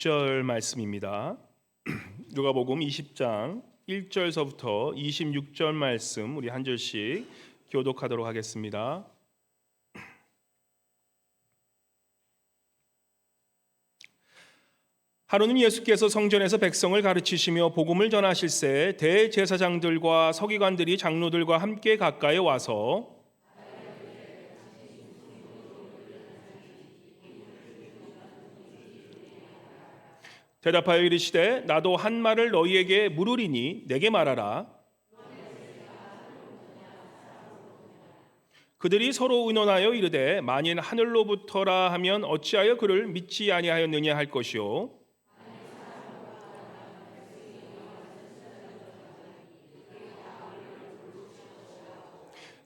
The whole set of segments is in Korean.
절 말씀입니다. 누가복음 20장 1절서부터 26절 말씀 우리 한 절씩 교독하도록 하겠습니다. 하루는 예수께서 성전에서 백성을 가르치시며 복음을 전하실새 대제사장들과 서기관들이 장로들과 함께 가까이 와서 대답하여 이르시되 나도 한 말을 너희에게 물으리니 내게 말하라. 그들이 서로 의논하여 이르되 만일 하늘로부터라 하면 어찌하여 그를 믿지 아니하였느냐 할 것이요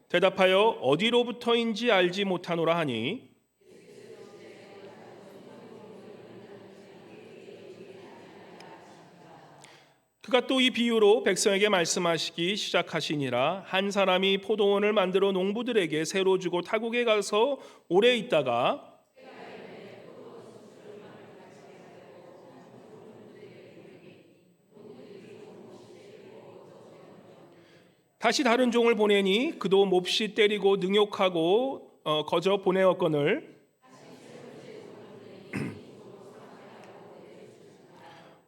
대답하여 어디로부터인지 알지 못하노라 하니 그가 또 이 비유로 백성에게 말씀하시기 시작하시니라. 한 사람이 포도원을 만들어 농부들에게 새로 주고 타국에 가서 오래 있다가 다시 다른 종을 보내니 그도 몹시 때리고 능욕하고 거저 보내었거늘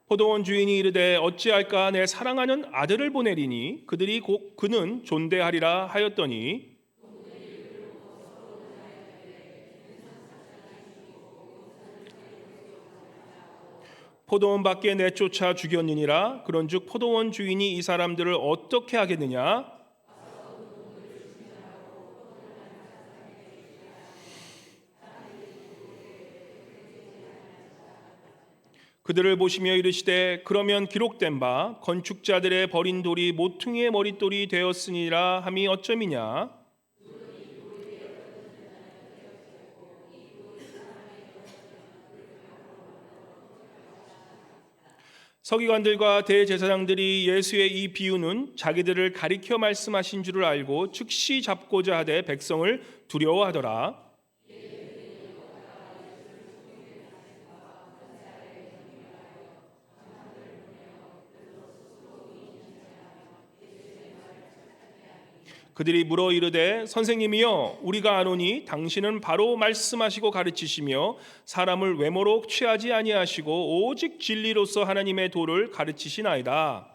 포도원 주인이 이르되 어찌할까 내 사랑하는 아들을 보내리니 그들이 곧 그는 존대하리라 하였더니 포도원 밖에 내쫓아 죽였느니라. 그런즉 포도원 주인이 이 사람들을 어떻게 하겠느냐? 그들을 보시며 이르시되 그러면 기록된 바 건축자들의 버린 돌이 모퉁이의 머릿돌이 되었으니라 함이 어쩌미냐? 서기관들과 대제사장들이 예수의 이 비유는 자기들을 가리켜 말씀하신 줄을 알고 즉시 잡고자 하되 백성을 두려워하더라. 그들이 물어 이르되 선생님이여 우리가 아노니 당신은 바로 말씀하시고 가르치시며 사람을 외모로 취하지 아니하시고 오직 진리로서 하나님의 도를 가르치시나이다.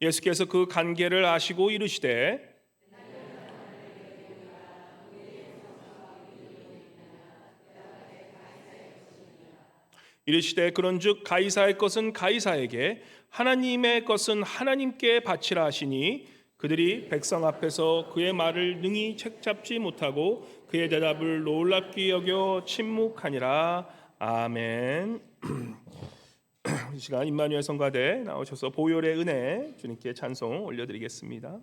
예수께서 그 간계를 아시고 이르시되 이르시되 그런즉 가이사의 것은 가이사에게 하나님의 것은 하나님께 바치라 하시니 그들이 백성 앞에서 그의 말을 능히 책잡지 못하고 그의 대답을 놀랍게 여겨 침묵하니라. 아멘. 이 시간 임마누엘 성가대 나오셔서 보혈의 은혜 주님께 찬송 올려드리겠습니다.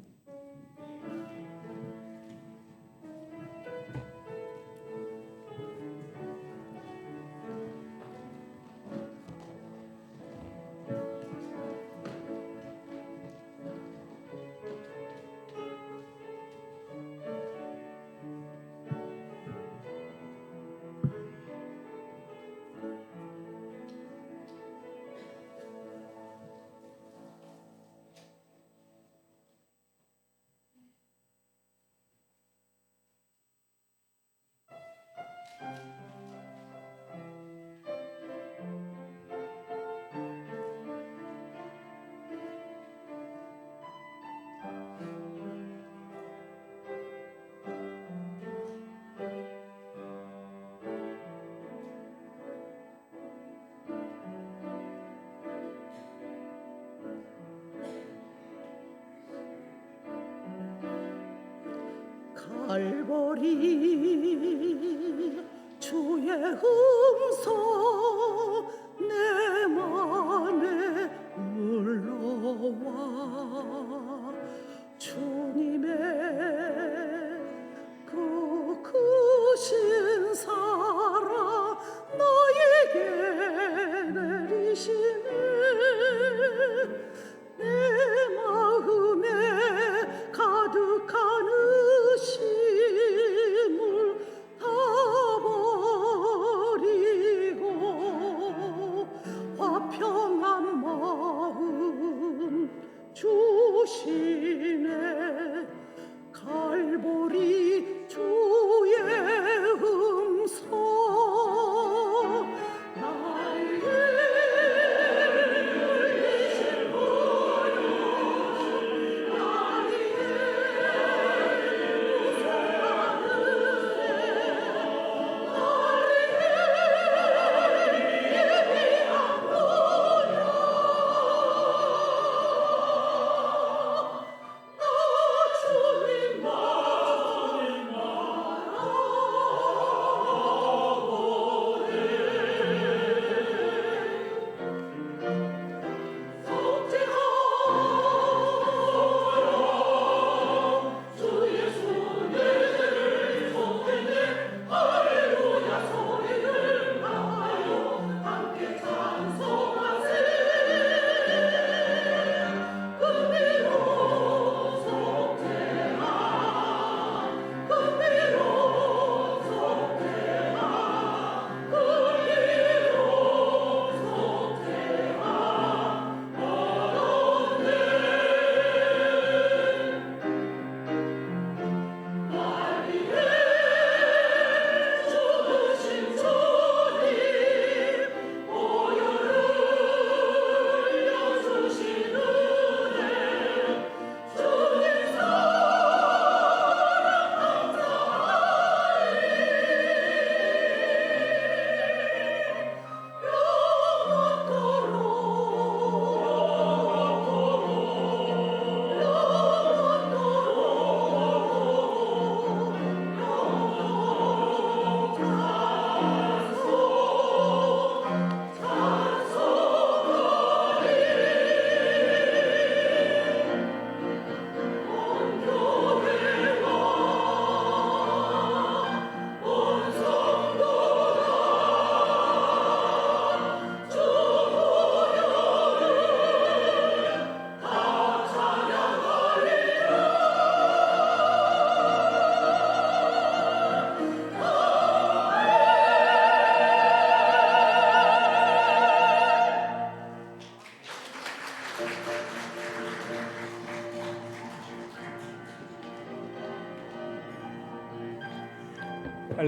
갈보리 주의 음성 내 맘에 물러와 주님의 그 크신 사랑 나에게 내리시네 내 마음에 가득한 의심을 다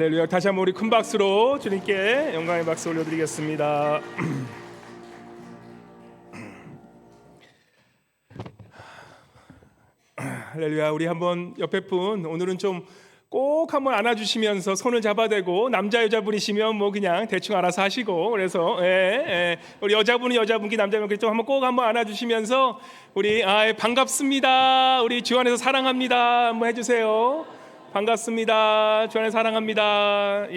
할렐루야. 다시 한번 우리 큰 박수로 주님께 영광의 박수 올려드리겠습니다. 할렐루야. 우리 한번 옆에 분 오늘은 좀 꼭 한번 안아주시면서 손을 잡아대고, 남자 여자분이시면 뭐 그냥 대충 알아서 하시고, 그래서 우리 여자분이 여자분께 남자분께 좀 한번 안아주시면서 우리 반갑습니다, 우리 주 안에서 사랑합니다 한번 해주세요. 반갑습니다, 주 안에서 사랑합니다.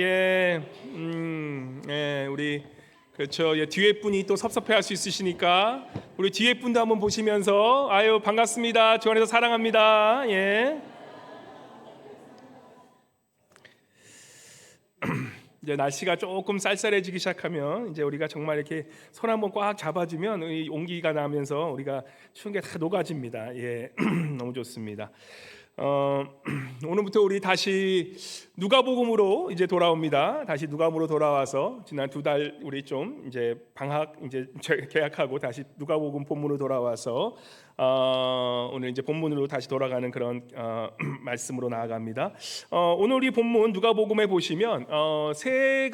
우리 그렇죠. 뒤에 분이 또 섭섭해할 수 있으시니까 우리 뒤에 분도 한번 보시면서 아유 반갑습니다, 주 안에서 사랑합니다. 이제 날씨가 조금 쌀쌀해지기 시작하면 이제 우리가 정말 이렇게 손 한번 꽉 잡아주면 이 온기가 나면서 우리가 추운 게 다 녹아집니다. 너무 좋습니다. 오늘부터 우리 다시 누가복음으로 이제 돌아옵니다. 다시 누가복음으로 돌아와서 지난 2달 우리 좀 이제 방학 이제 계약하고 다시 누가복음 본문으로 돌아와서 오늘 이제 본문으로 다시 돌아가는 그런 말씀으로 나아갑니다. 오늘 우리 본문 누가복음에 보시면 세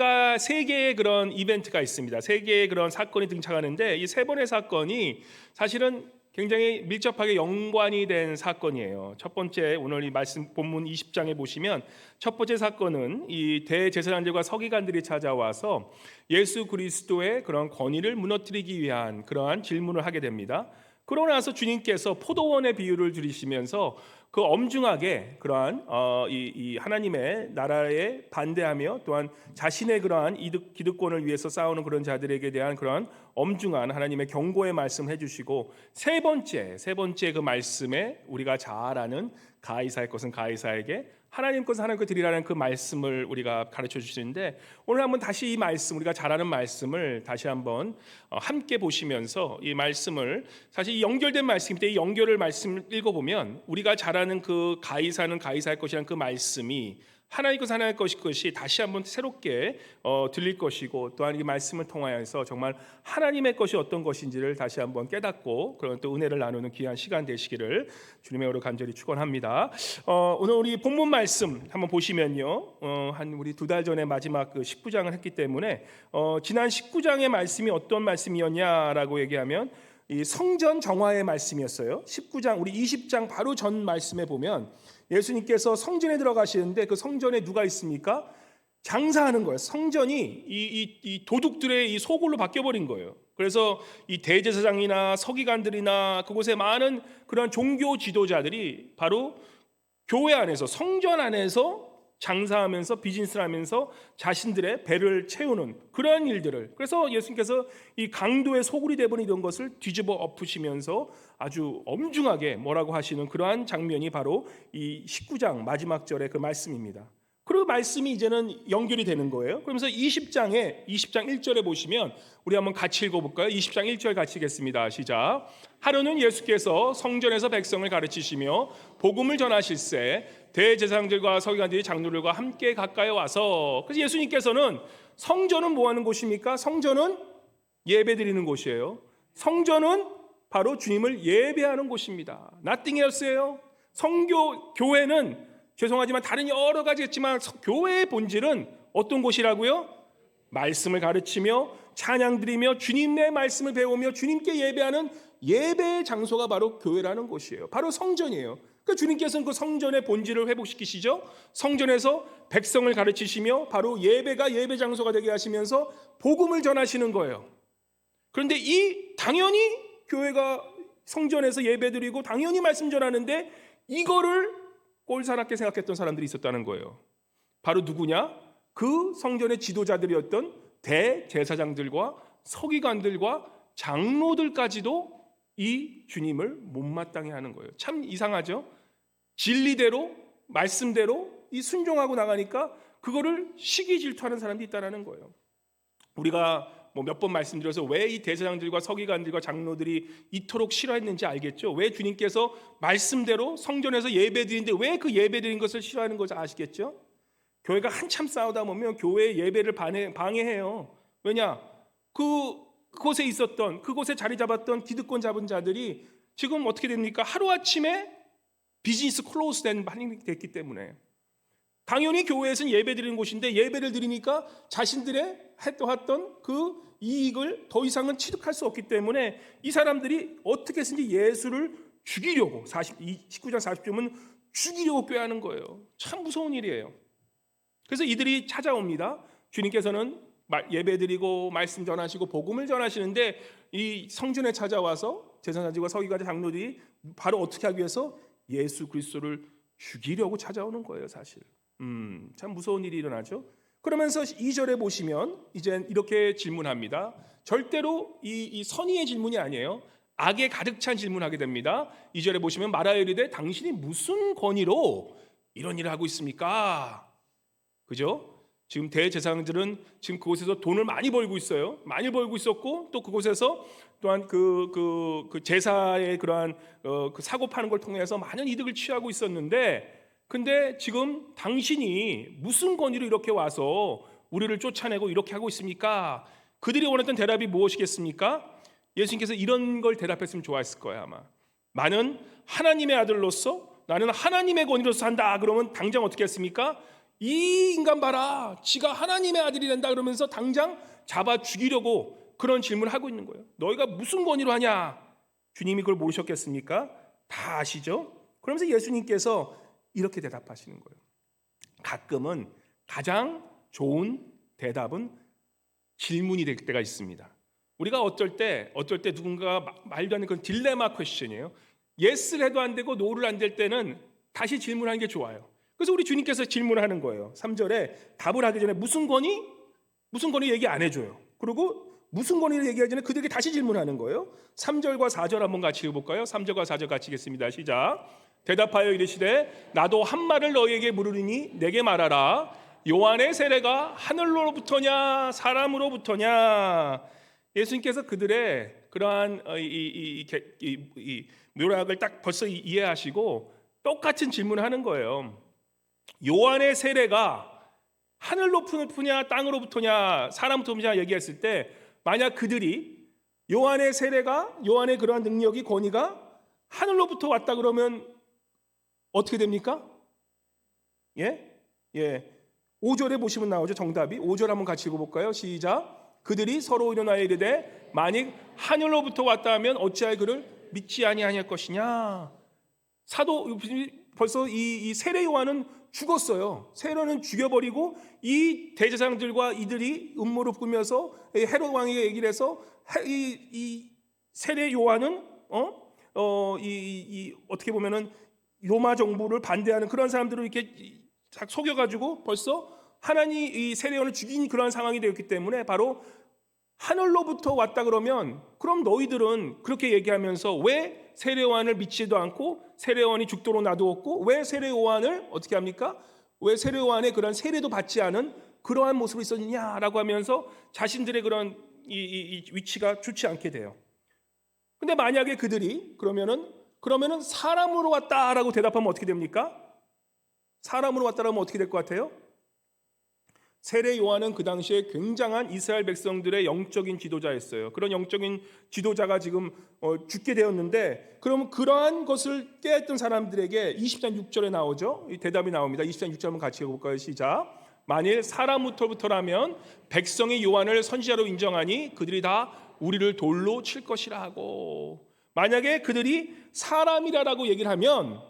개의 그런 이벤트가 있습니다. 세 개의 그런 사건이 등장하는데 이 세 번의 사건이 사실은 굉장히 밀접하게 연관이 된 사건이에요. 첫 번째, 오늘 이 말씀 본문 20장에 보시면 첫 번째 사건은 이 대제사장들과 서기관들이 찾아와서 예수 그리스도의 그런 권위를 무너뜨리기 위한 그러한 질문을 하게 됩니다. 그러고 나서 주님께서 포도원의 비유를 들이시면서 그 엄중하게 그러한 이 하나님의 나라에 반대하며 또한 자신의 그러한 기득권을 위해서 싸우는 그런 자들에게 대한 그러한 엄중한 하나님의 경고의 말씀을 해주시고 세 번째 그 말씀에 우리가 잘 아는 가이사의 것은 가이사에게 하나님 것은 하나님께 드리라는 그 말씀을 우리가 가르쳐 주시는데 오늘 한번 다시 이 말씀 우리가 잘 아는 말씀을 다시 한번 함께 보시면서 이 말씀을 사실 이 연결된 말씀인데 이 연결을 말씀을 읽어보면 우리가 잘 아는 그 가이사는 가이사의 것이라는 그 말씀이 하나님 것 하나님 것이 다시 한번 새롭게 들릴 것이고 또한 이 말씀을 통하여서 정말 하나님의 것이 어떤 것인지를 다시 한번 깨닫고 그런 또 은혜를 나누는 귀한 시간 되시기를 주님의 이름으로 간절히 축원합니다. 오늘 우리 본문 말씀 한번 보시면요, 한 우리 2달 전에 마지막 그 19장을 했기 때문에 지난 19장의 말씀이 어떤 말씀이었냐라고 얘기하면 이 성전 정화의 말씀이었어요. 19장 우리 20장 바로 전 말씀에 보면 예수님께서 성전에 들어가시는데 그 성전에 누가 있습니까? 장사하는 거예요. 성전이 이 도둑들의 이 소굴로 바뀌어버린 거예요. 그래서 이 대제사장이나 서기관들이나 그곳에 많은 그런 종교 지도자들이 바로 교회 안에서 성전 안에서 장사하면서 비즈니스를 하면서 자신들의 배를 채우는 그러한 일들을 그래서 예수님께서 이 강도의 소굴이 되버린 이런 것을 뒤집어 엎으시면서 아주 엄중하게 뭐라고 하시는 그러한 장면이 바로 이 19장 마지막 절의 그 말씀입니다. 그리고 말씀이 이제는 연결이 되는 거예요. 그러면서 20장 1절에 보시면 우리 한번 같이 읽어볼까요? 20장 1절 같이 읽겠습니다. 시작. 하루는 예수께서 성전에서 백성을 가르치시며 복음을 전하실새 대제사장들과 서기관들이 장로들과 함께 가까이 와서 그래서 예수님께서는 성전은 뭐 하는 곳입니까? 성전은 예배드리는 곳이에요. 성전은 바로 주님을 예배하는 곳입니다. Nothing else예요. 교회는 죄송하지만 다른 여러 가지 있지만 교회의 본질은 어떤 곳이라고요? 말씀을 가르치며 찬양 드리며 주님의 말씀을 배우며 주님께 예배하는 예배의 장소가 바로 교회라는 곳이에요. 바로 성전이에요. 그러니까 주님께서는 그 성전의 본질을 회복시키시죠. 성전에서 백성을 가르치시며 바로 예배가 예배 장소가 되게 하시면서 복음을 전하시는 거예요. 그런데 당연히 교회가 성전에서 예배드리고 당연히 말씀 전하는데 이거를 꼴사납게 생각했던 사람들이 있었다는 거예요. 바로 누구냐? 그 성전의 지도자들이었던 대제사장들과 서기관들과 장로들까지도 이 주님을 못마땅해 하는 거예요. 참 이상하죠? 진리대로 말씀대로 이 순종하고 나가니까 그거를 시기 질투하는 사람들이 있다는 거예요. 우리가 뭐 몇 번 말씀드려서 왜 이 대제사장들과 서기관들과 장로들이 이토록 싫어했는지 알겠죠? 왜 주님께서 말씀대로 성전에서 예배드리는데 왜 그 예배드린 것을 싫어하는 것을 아시겠죠? 교회가 한참 싸우다 보면 교회의 예배를 방해해요. 왜냐? 그곳에 있었던 그곳에 자리 잡았던 기득권 잡은 자들이 지금 어떻게 됩니까? 하루아침에 비즈니스 클로즈 됐기 때문에 당연히 교회에서는 예배 드리는 곳인데 예배를 드리니까 자신들의 해왔던 그 이익을 더 이상은 취득할 수 없기 때문에 이 사람들이 어떻게 해서든지 예수를 죽이려고 19장 40절은 죽이려고 꾀하는 거예요. 참 무서운 일이에요. 그래서 이들이 찾아옵니다. 주님께서는 예배드리고 말씀 전하시고 복음을 전하시는데 이 성전에 찾아와서 제사장들과 서기관과 장로들이 바로 어떻게 하기 위해서 예수 그리스도를 죽이려고 찾아오는 거예요, 사실. 참 무서운 일이 일어나죠. 그러면서 2절에 보시면 이제 이렇게 질문합니다. 절대로 이 선의의 질문이 아니에요. 악에 가득 찬 질문하게 됩니다. 2절에 보시면 말하여 이르되 당신이 무슨 권위로 이런 일을 하고 있습니까? 그죠? 지금 대제사장들은 지금 그곳에서 돈을 많이 벌고 있어요. 많이 벌고 있었고 또 그곳에서 또한 그 제사의 그러한 그 사고 파는 걸 통해서 많은 이득을 취하고 있었는데, 근데 지금 당신이 무슨 권위로 이렇게 와서 우리를 쫓아내고 이렇게 하고 있습니까? 그들이 원했던 대답이 무엇이겠습니까? 예수님께서 이런 걸 대답했으면 좋았을 거예요, 아마. 나는 하나님의 아들로서, 나는 하나님의 권위로서 한다. 그러면 당장 어떻게 했습니까? 이 인간 봐라, 지가 하나님의 아들이 된다 그러면서 당장 잡아 죽이려고 그런 질문을 하고 있는 거예요. 너희가 무슨 권위로 하냐? 주님이 그걸 모르셨겠습니까? 다 아시죠? 그러면서 예수님께서 이렇게 대답하시는 거예요. 가끔은 가장 좋은 대답은 질문이 될 때가 있습니다. 우리가 어떨 때 누군가가 말도 안 되는 그런 딜레마 퀘스천이에요. 예스를 해도 안 되고 노를 안 될 때는 다시 질문하는 게 좋아요. 그래서 우리 주님께서 질문을 하는 거예요. 3절에 답을 하기 전에 무슨 권위 얘기 안 해줘요. 그리고 무슨 권위를 얘기하기 전에 그들에게 다시 질문하는 거예요. 3절과 4절 한번 같이 읽어볼까요? 3절과 4절 같이 읽겠습니다. 시작. 대답하여 이르시되 나도 한 말을 너희에게 물으리니 내게 말하라. 요한의 세례가 하늘로부터냐 사람으로부터냐? 예수님께서 그들의 그러한 이 묘락을 딱 벌써 이해하시고 똑같은 질문을 하는 거예요. 요한의 세례가 하늘로부터냐 땅으로부터냐 사람부터냐 얘기했을 때, 만약 그들이 요한의 세례가, 요한의 그러한 능력이, 권위가 하늘로부터 왔다 그러면 어떻게 됩니까? 예? 5절에 보시면 나오죠, 정답이. 5절 한번 같이 읽어볼까요? 시작. 그들이 서로 일어나야 이르되 만일 하늘로부터 왔다 하면 어찌하여 그를 믿지 아니할 것이냐? 사도 벌써 이 세례 요한은 죽었어요. 세례는 죽여버리고 이 대제사장들과 이들이 음모를 꾸며서 헤롯 왕에게 얘기를 해서 이 세례 요한은 어떻게 보면은 로마 정부를 반대하는 그런 사람들을 이렇게 속여가지고 벌써 하나님 이 세례 요한을 죽인 그런 상황이 되었기 때문에 바로 하늘로부터 왔다 그러면 그럼 너희들은 그렇게 얘기하면서 왜 세례 요한을 믿지도 않고 세례 요한이 죽도록 놔두었고 왜 세례 요한을 어떻게 합니까? 왜 세례 요한의 그런 세례도 받지 않은 그러한 모습이 있었느냐라고 하면서 자신들의 그런 이 위치가 좋지 않게 돼요. 근데 만약에 그들이 그러면은 사람으로 왔다라고 대답하면 어떻게 됩니까? 사람으로 왔다라면 어떻게 될 것 같아요? 세례 요한은 그 당시에 굉장한 이스라엘 백성들의 영적인 지도자였어요. 그런 영적인 지도자가 지금 죽게 되었는데, 그럼 그러한 것을 깨했던 사람들에게 20장 6절에 나오죠. 이 대답이 나옵니다. 20장 6절 한번 같이 읽어볼까요? 시작. 만일 사람부터라면 백성이 요한을 선지자로 인정하니 그들이 다 우리를 돌로 칠 것이라 하고, 만약에 그들이 사람이라고 얘기를 하면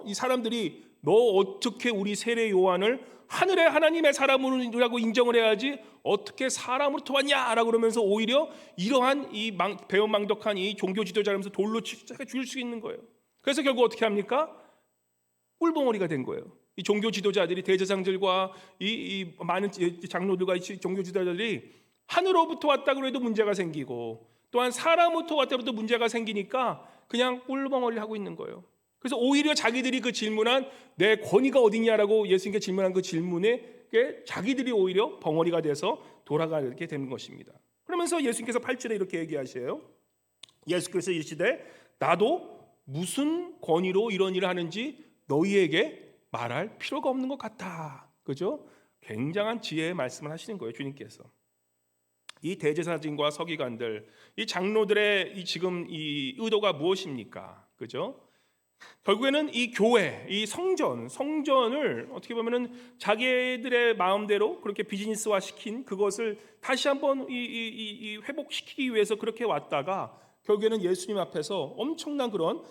이 사람들이 너 어떻게 우리 세례 요한을 하늘의 하나님의 사람으로 인정을 해야지 어떻게 사람으로부터 왔냐라고 그러면서 오히려 이러한 이 배은망덕한 이 종교 지도자라면서 돌로 죽일 수 있는 거예요. 그래서 결국 어떻게 합니까? 꿀벙어리가 된 거예요. 이 종교 지도자들이, 대제사장들과 이 많은 장로들과 종교 지도자들이 하늘로부터 왔다고 해도 문제가 생기고 또한 사람부터 왔다고 해도 문제가 생기니까 그냥 꿀벙어리를 하고 있는 거예요. 그래서 오히려 자기들이 그 질문한 내 권위가 어디냐라고 예수님께 질문한 그 질문에 자기들이 오히려 벙어리가 돼서 돌아가게 되는 것입니다. 그러면서 예수님께서 8절에 이렇게 얘기하셔요. 예수께서 이르시되 나도 무슨 권위로 이런 일을 하는지 너희에게 말할 필요가 없는 것 같아. 그죠? 굉장한 지혜의 말씀을 하시는 거예요, 주님께서. 이 대제사장과 서기관들, 이 장로들의 지금 이 의도가 무엇입니까? 그죠? 결국에는 이 교회, 이 성전을 어떻게 보면은 자기들의 마음대로 그렇게 비즈니스화 시킨 그것을 다시 한번 이 회복시키기 위해서 그렇게 왔다가 결국에는 예수님 앞에서 엄청난 그런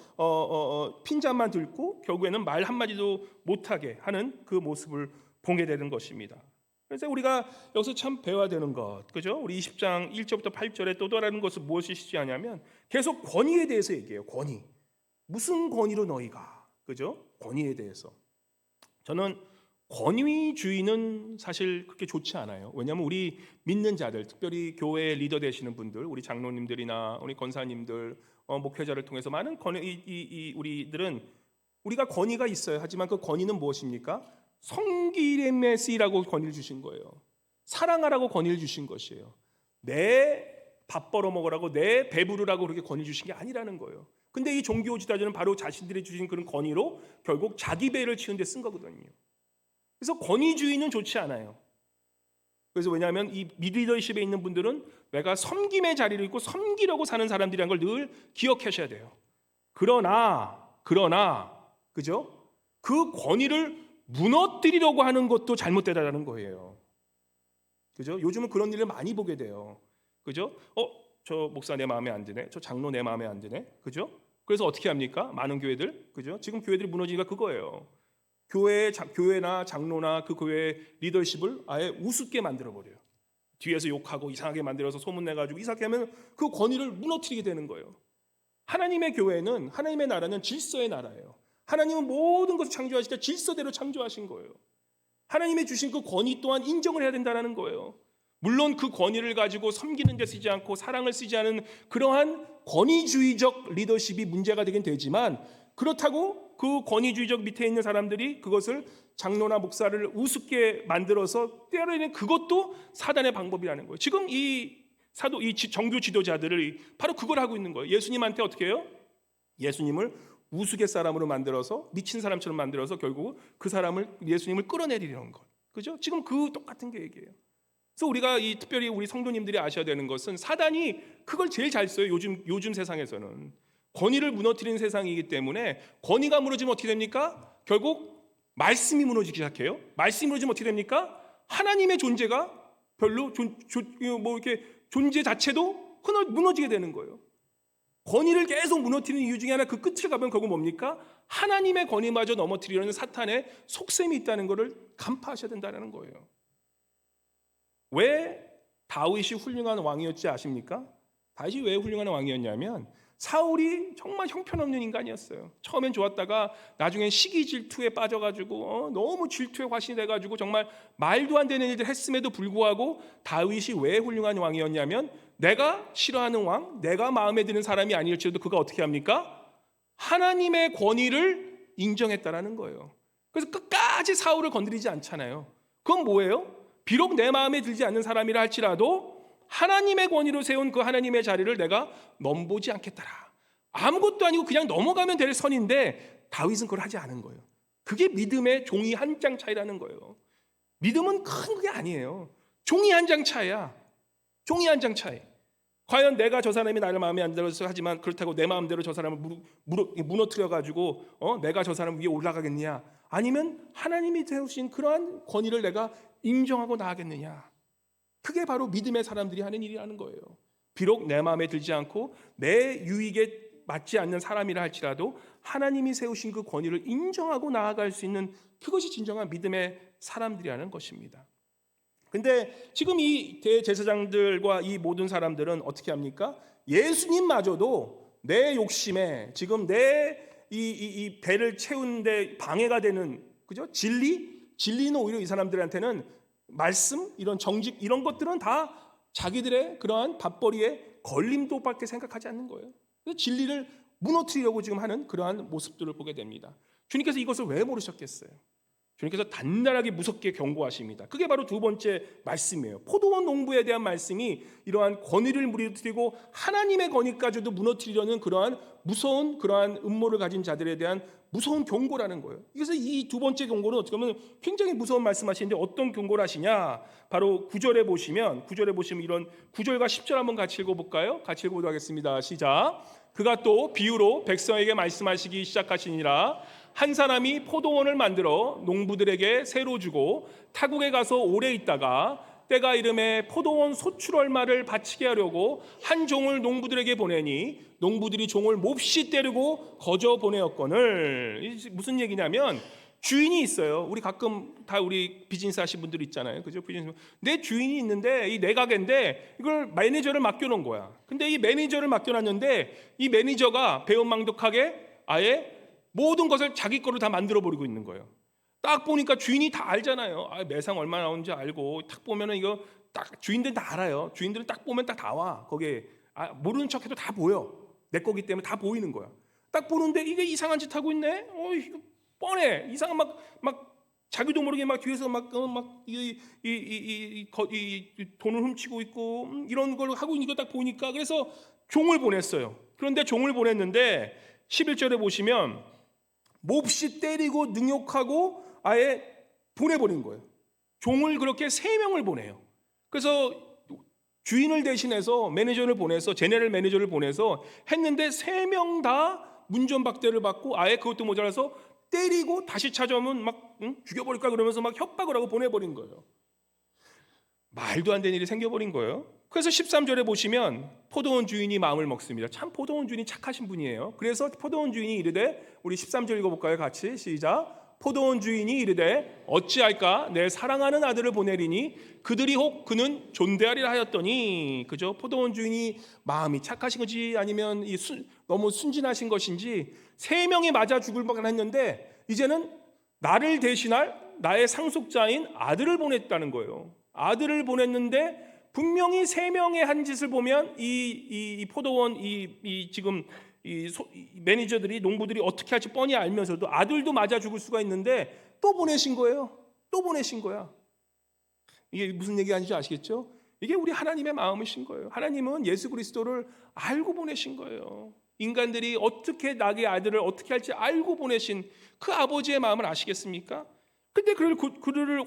핀잔만 들고 결국에는 말 한마디도 못하게 하는 그 모습을 보게 되는 것입니다. 그래서 우리가 여기서 참 배워야 되는 것, 그죠? 우리 20장 1절부터 8절에 또 다른 것은 무엇이 시하냐면 계속 권위에 대해서 얘기해요. 권위. 무슨 권위로 너희가, 그죠? 권위에 대해서. 저는 권위주의는 사실 그렇게 좋지 않아요. 왜냐하면 우리 믿는 자들, 특별히 교회 리더 되시는 분들, 우리 장로님들이나 우리 권사님들, 목회자를 통해서 많은 우리들은 우리가 권위가 있어요. 하지만 그 권위는 무엇입니까? 성기름에 쓰이라고 권위를 주신 거예요. 사랑하라고 권위를 주신 것이에요. 내 밥 벌어 먹으라고, 내 배부르라고 그렇게 권위 주신 게 아니라는 거예요. 근데 이 종교 지도자는 바로 자신들이 주신 그런 권위로 결국 자기 배를 치는 데 쓴 거거든요. 그래서 권위주의는 좋지 않아요. 그래서 왜냐하면 이 리더십에 있는 분들은 내가 섬김의 자리를 있고 섬기려고 사는 사람들이라는 걸 늘 기억하셔야 돼요. 그러나 그죠? 그 권위를 무너뜨리려고 하는 것도 잘못되다라는 거예요. 그죠? 요즘은 그런 일을 많이 보게 돼요. 그죠? 저 목사 내 마음에 안 드네. 저 장로 내 마음에 안 드네. 그죠? 그래서 어떻게 합니까? 많은 교회들. 그죠? 지금 교회들이 무너지니까 그거예요. 교회나 장로나 그 교회의 리더십을 아예 우습게 만들어 버려요. 뒤에서 욕하고 이상하게 만들어서 소문내가지고 이상하게 하면 그 권위를 무너뜨리게 되는 거예요. 하나님의 교회는, 하나님의 나라는 질서의 나라예요. 하나님은 모든 것을 창조하실 때 질서대로 창조하신 거예요. 하나님의 주신 그 권위 또한 인정을 해야 된다는 거예요. 물론 그 권위를 가지고 섬기는 데 쓰지 않고 사랑을 쓰지 않은 그러한 권위주의적 리더십이 문제가 되긴 되지만, 그렇다고 그 권위주의적 밑에 있는 사람들이 그것을 장로나 목사를 우습게 만들어서 때려내는 그것도 사단의 방법이라는 거예요. 지금 이 정교 지도자들을 바로 그걸 하고 있는 거예요. 예수님한테 어떻게 해요? 예수님을 우스갯사람으로 만들어서 미친 사람처럼 만들어서 결국 그 사람을, 예수님을 끌어내리려는 것. 그죠? 지금 그 똑같은 게 얘기예요. 그래서 우리가 특별히 우리 성도님들이 아셔야 되는 것은 사단이 그걸 제일 잘 써요. 요즘 세상에서는 권위를 무너뜨리는 세상이기 때문에 권위가 무너지면 어떻게 됩니까? 결국 말씀이 무너지기 시작해요. 말씀이 무너지면 어떻게 됩니까? 하나님의 존재가 별로 이렇게 존재 자체도 무너지게 되는 거예요. 권위를 계속 무너뜨리는 이유 중에 하나, 그 끝을 가면 결국 뭡니까? 하나님의 권위마저 넘어뜨리려는 사탄의 속셈이 있다는 것을 간파하셔야 된다는 거예요. 왜 다윗이 훌륭한 왕이었지 아십니까? 다윗이 왜 훌륭한 왕이었냐면 사울이 정말 형편없는 인간이었어요. 처음엔 좋았다가 나중엔 시기 질투에 빠져가지고 너무 질투에 화신이 돼가지고 정말 말도 안 되는 일들 했음에도 불구하고 다윗이 왜 훌륭한 왕이었냐면 내가 싫어하는 왕, 내가 마음에 드는 사람이 아니었지라도 그가 어떻게 합니까? 하나님의 권위를 인정했다라는 거예요. 그래서 끝까지 사울을 건드리지 않잖아요. 그건 뭐예요? 비록 내 마음에 들지 않는 사람이라 할지라도 하나님의 권위로 세운 그 하나님의 자리를 내가 넘보지 않겠더라. 아무것도 아니고 그냥 넘어가면 될 선인데 다윗은 그걸 하지 않은 거예요. 그게 믿음의 종이 한 장 차이라는 거예요. 믿음은 큰 게 아니에요. 종이 한 장 차이야. 종이 한 장 차이. 과연 내가 저 사람이 나를 마음에 안 들어서 하지만 그렇다고 내 마음대로 저 사람을 무너뜨려가지고 내가 저 사람 위에 올라가겠느냐? 아니면 하나님이 세우신 그러한 권위를 내가 인정하고 나아가겠느냐? 그게 바로 믿음의 사람들이 하는 일이라는 거예요. 비록 내 마음에 들지 않고 내 유익에 맞지 않는 사람이라 할지라도 하나님이 세우신 그 권위를 인정하고 나아갈 수 있는 그것이 진정한 믿음의 사람들이라는 것입니다. 근데 지금 이 대제사장들과 이 모든 사람들은 어떻게 합니까? 예수님마저도 내 욕심에 지금 내 이 배를 채우는데 방해가 되는, 그죠? 진리는 오히려 이 사람들한테는 말씀, 이런 정직, 이런 것들은 다 자기들의 그러한 밥벌이의 걸림돌밖에 생각하지 않는 거예요. 그래서 진리를 무너뜨리려고 지금 하는 그러한 모습들을 보게 됩니다. 주님께서 이것을 왜 모르셨겠어요? 주님께서 단단하게 무섭게 경고하십니다. 그게 바로 두 번째 말씀이에요. 포도원 농부에 대한 말씀이 이러한 권위를 무너뜨리고 하나님의 권위까지도 무너뜨리려는 그러한 무서운 그러한 음모를 가진 자들에 대한 무서운 경고라는 거예요. 그래서 이 두 번째 경고는 어떻게 보면 굉장히 무서운 말씀하시는데 어떤 경고를 하시냐? 바로 9절에 보시면 이런 9절과 10절 한번 같이 읽어볼까요? 같이 읽어보도록 하겠습니다. 시작. 그가 또 비유로 백성에게 말씀하시기 시작하시니라. 한 사람이 포도원을 만들어 농부들에게 새로 주고 타국에 가서 오래 있다가 때가 이름에 포도원 소출 얼마를 바치게 하려고 한 종을 농부들에게 보내니 농부들이 종을 몹시 때리고 거저 보내었거늘. 이게 무슨 얘기냐면 주인이 있어요. 우리 가끔 다 우리 비즈니스 하신 분들 있잖아요. 그죠? 비즈니스. 내 주인이 있는데 이 내 가게인데 이걸 매니저를 맡겨놓은 거야. 근데 이 매니저를 맡겨놨는데 이 매니저가 배은망덕하게 아예 모든 것을 자기 거로 다 만들어버리고 있는 거예요. 딱 보니까 주인이 다 알잖아요. 매상 얼마 나오는지 알고 딱 보면은 이거 딱 주인들은 다 알아요. 주인들은 딱 보면 딱 나와. 거기에 모르는 척해도 다 보여. 내 거기 때문에 다 보이는 거야. 딱 보는데 이게 이상한 짓 하고 있네. 이거 뻔해. 이상한 막 자기도 모르게 막 뒤에서 이 돈을 훔치고 있고 이런 걸 하고 있는 거 딱 보니까 그래서 종을 보냈어요. 그런데 종을 보냈는데 11절에 보시면 몹시 때리고 능욕하고 아예 보내버린 거예요. 종을 그렇게 3명을 보내요. 그래서 주인을 대신해서 매니저를 보내서 제네럴 매니저를 보내서 했는데 3명 다 문전박대를 받고 아예 그것도 모자라서 때리고 다시 찾아오면 막 죽여버릴까 그러면서 막 협박을 하고 보내버린 거예요. 말도 안 되는 일이 생겨버린 거예요. 그래서 13절에 보시면 포도원 주인이 마음을 먹습니다. 참 포도원 주인이 착하신 분이에요. 그래서 포도원 주인이 이르되, 우리 13절 읽어볼까요? 같이 시작. 포도원 주인이 이르되 어찌할까? 내 사랑하는 아들을 보내리니 그들이 혹 그는 존대하리라 하였더니, 그죠? 포도원 주인이 마음이 착하신 건지 아니면 너무 순진하신 것인지 3명이 맞아 죽을 뻔했는데 이제는 나를 대신할 나의 상속자인 아들을 보냈다는 거예요. 아들을 보냈는데 분명히 3명의 한 짓을 보면 이 포도원 지금 이 매니저들이 농부들이 어떻게 할지 뻔히 알면서도 아들도 맞아 죽을 수가 있는데 또 보내신 거예요. 또 보내신 거야. 이게 무슨 얘기하는지 아시겠죠? 이게 우리 하나님의 마음이신 거예요. 하나님은 예수 그리스도를 알고 보내신 거예요. 인간들이 어떻게 나의 아들을 어떻게 할지 알고 보내신 그 아버지의 마음을 아시겠습니까? 근데 그를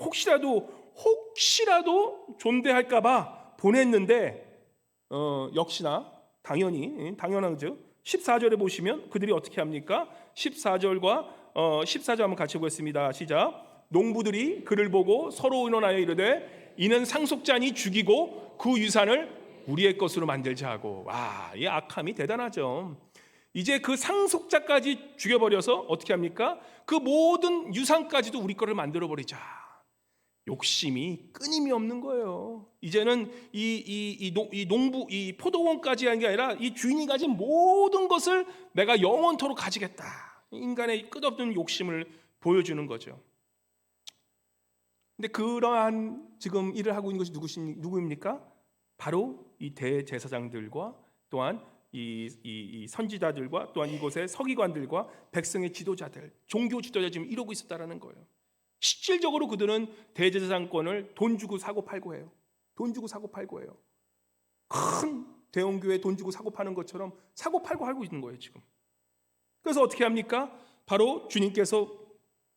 혹시라도 존대할까 봐 보냈는데 역시나 당연한 거죠. 14절에 보시면 그들이 어떻게 합니까? 14절과 14절 한번 같이 보겠습니다. 시작. 농부들이 그를 보고 서로 의논하여 이르되 이는 상속자니 죽이고 그 유산을 우리의 것으로 만들자 하고. 와, 이 악함이 대단하죠. 이제 그 상속자까지 죽여버려서 어떻게 합니까? 그 모든 유산까지도 우리 거를 만들어버리자. 욕심이 끊임이 없는 거예요. 이제는 이 포도원까지 한 게 아니라 이 주인이 가진 모든 것을 내가 영원토록 가지겠다. 인간의 끝없는 욕심을 보여주는 거죠. 근데 그러한 지금 일을 하고 있는 것이 누구입니까? 바로 이 대제사장들과 또한 이 선지자들과 또한 이곳의 서기관들과 백성의 지도자들, 종교 지도자 지금 이러고 있었다라는 거예요. 실질적으로 그들은 대제사장권을 돈 주고 사고 팔고 해요. 돈 주고 사고 팔고 해요. 큰 대형교회 돈 주고 사고 파는 것처럼 사고 팔고 하고 있는 거예요 지금. 그래서 어떻게 합니까? 바로 주님께서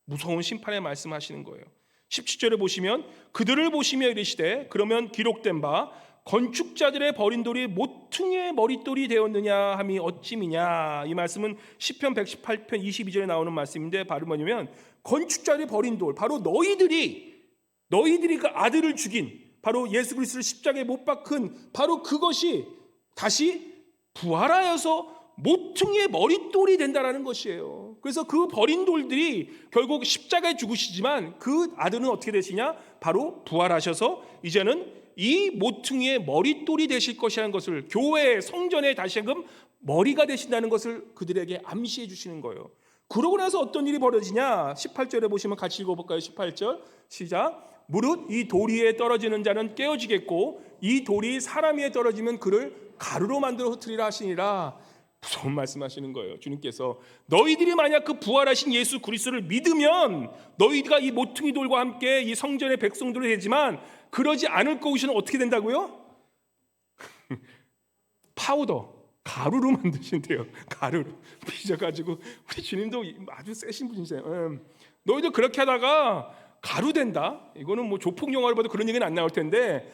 무서운 심판의 말씀하시는 거예요. 17절에 보시면 그들을 보시며 이르시되 그러면 기록된 바 건축자들의 버린 돌이 모퉁이의 머릿돌이 되었느냐 함이 어찌미냐. 이 말씀은 시편 118편 22절에 나오는 말씀인데 바로 뭐냐면 건축자들이 버린 돌, 바로 너희들이 그 아들을 죽인 바로 예수 그리스도를 십자가에 못 박은 바로 그것이 다시 부활하여서 모퉁이의 머릿돌이 된다라는 것이에요. 그래서 그 버린 돌들이 결국 십자가에 죽으시지만 그 아들은 어떻게 되시냐? 바로 부활하셔서 이제는 이 모퉁이의 머릿돌이 되실 것이라는 것을, 교회 성전에 다시금 머리가 되신다는 것을 그들에게 암시해 주시는 거예요. 그러고 나서 어떤 일이 벌어지냐? 18절에 보시면 같이 읽어볼까요? 18절 시작. 무릇 이 돌 위에 떨어지는 자는 깨어지겠고 이 돌이 사람 위에 떨어지면 그를 가루로 만들어 흩으리라 하시니라. 무서운 말씀하시는 거예요. 주님께서 너희들이 만약 그 부활하신 예수 그리스도를 믿으면 너희가 이 모퉁이 돌과 함께 이 성전의 백성들이 되지만 그러지 않을 것이는 어떻게 된다고요? 파우더, 가루로 만드신대요. 가루로 빚어가지고. 우리 주님도 아주 세신 분이세요. 너희도 그렇게 하다가 가루 된다. 이거는 뭐 조폭 영화를 봐도 그런 얘기는 안 나올 텐데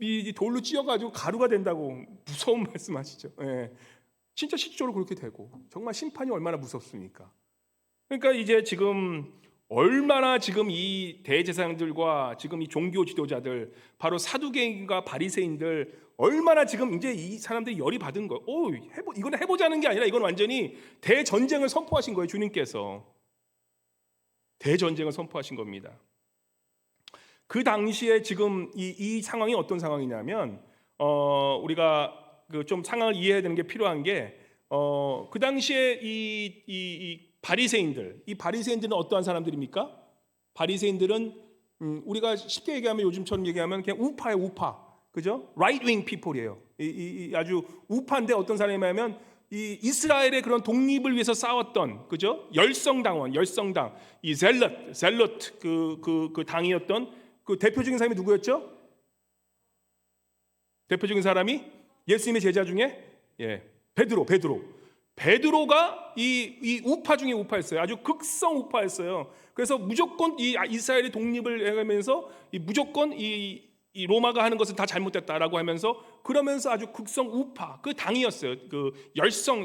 이 돌로 찧어가지고 가루가 된다고 무서운 말씀하시죠. 진짜 실질적으로 그렇게 되고 정말 심판이 얼마나 무섭습니까? 그러니까 이제 지금 얼마나 지금 이 대제사장들과 지금 이 종교 지도자들 바로 사두개인과 바리새인들 얼마나 지금 이제 이 사람들이 열이 받은 거예요. 이건 해보자는 게 아니라 이건 완전히 대전쟁을 선포하신 거예요. 주님께서 대전쟁을 선포하신 겁니다. 그 당시에 지금 이 상황이 어떤 상황이냐면 우리가 그 좀 상황을 이해해야 되는 게 필요한 게 그 당시에 이 바리새인들은 어떠한 사람들입니까? 바리새인들은 우리가 쉽게 얘기하면 요즘처럼 얘기하면 그냥 우파예요, 우파. 그죠? right wing people이에요. 아주 우파인데 어떤 사람이냐면 이 이스라엘의 그런 독립을 위해서 싸웠던, 그죠? 열성당, 이 젤럿 그 당이었던 그 대표적인 사람이 누구였죠? 대표적인 사람이 예수님의 제자 중에 베드로가 이 우파 중에 우파였어요. 아주 극성 우파였어요. 그래서 무조건 이 이스라엘의 독립을 해가면서 무조건 이 로마가 하는 것은 다 잘못됐다라고 하면서 그러면서 아주 극성 우파 그 당이었어요. 그